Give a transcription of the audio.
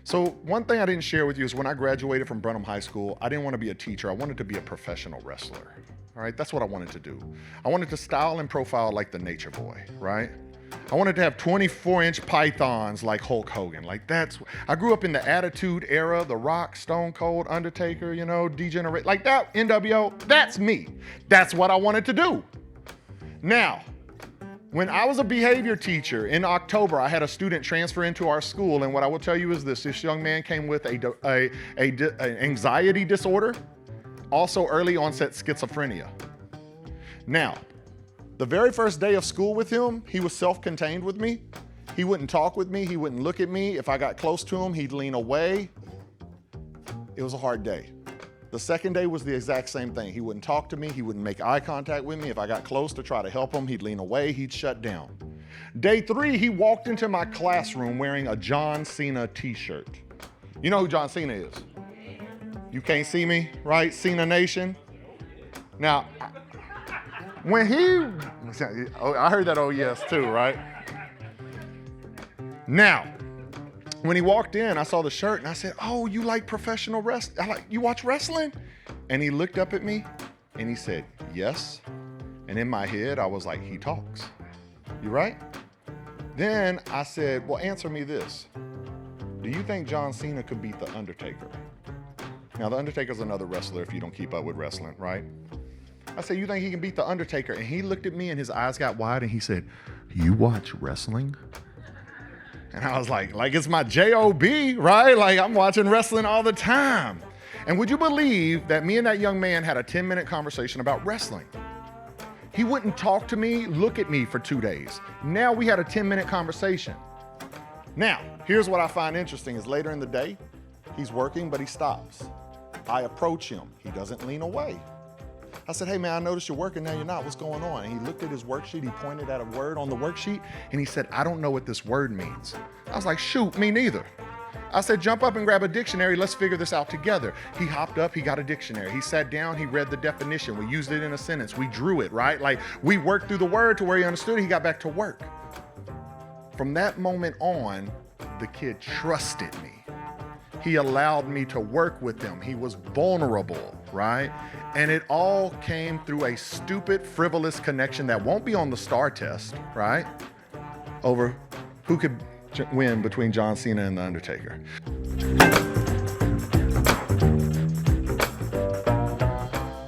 So one thing I didn't share with you is when I graduated from Brenham High School, I didn't want to be a teacher. I wanted to be a professional wrestler. All right, that's what I wanted to do. I wanted to style and profile like the Nature Boy, right? I wanted to have 24-inch pythons like Hulk Hogan. I grew up in the Attitude Era, The Rock, Stone Cold, Undertaker, Degenerate, like that, NWO, that's me. That's what I wanted to do. Now, when I was a behavior teacher in October, I had a student transfer into our school, and what I will tell you is this young man came with an anxiety disorder, also early onset schizophrenia. Now, the very first day of school with him, he was self-contained with me. He wouldn't talk with me, he wouldn't look at me. If I got close to him, he'd lean away. It was a hard day. The second day was the exact same thing. He wouldn't talk to me, he wouldn't make eye contact with me. If I got close to try to help him, he'd lean away, he'd shut down. Day 3, he walked into my classroom wearing a John Cena t-shirt. You know who John Cena is? You can't see me, right? Cena Nation. Now, when I heard that oh yes too, right? Now, when he walked in, I saw the shirt and I said, oh, you like professional wrestling? You watch wrestling? And he looked up at me and he said, yes. And in my head, I was like, he talks. You right? Then I said, well, answer me this. Do you think John Cena could beat The Undertaker? Now, The Undertaker's another wrestler if you don't keep up with wrestling, right? I said, you think he can beat The Undertaker? And he looked at me and his eyes got wide and he said, you watch wrestling? And I was like it's my J-O-B, right? Like I'm watching wrestling all the time. And would you believe that me and that young man had a 10-minute conversation about wrestling? He wouldn't talk to me, look at me for 2 days. Now we had a 10-minute conversation. Now, here's what I find interesting is later in the day, he's working, but he stops. I approach him. He doesn't lean away. I said, hey man, I noticed you're working, now you're not, what's going on? And he looked at his worksheet, he pointed at a word on the worksheet, and he said, I don't know what this word means. I was like, shoot, me neither. I said, jump up and grab a dictionary, let's figure this out together. He hopped up, he got a dictionary. He sat down, he read the definition. We used it in a sentence, we drew it, right? Like we worked through the word to where he understood it, he got back to work. From that moment on, the kid trusted me. He allowed me to work with him. He was vulnerable, right? And it all came through a stupid, frivolous connection that won't be on the STAR test, right? Over who could win between John Cena and The Undertaker.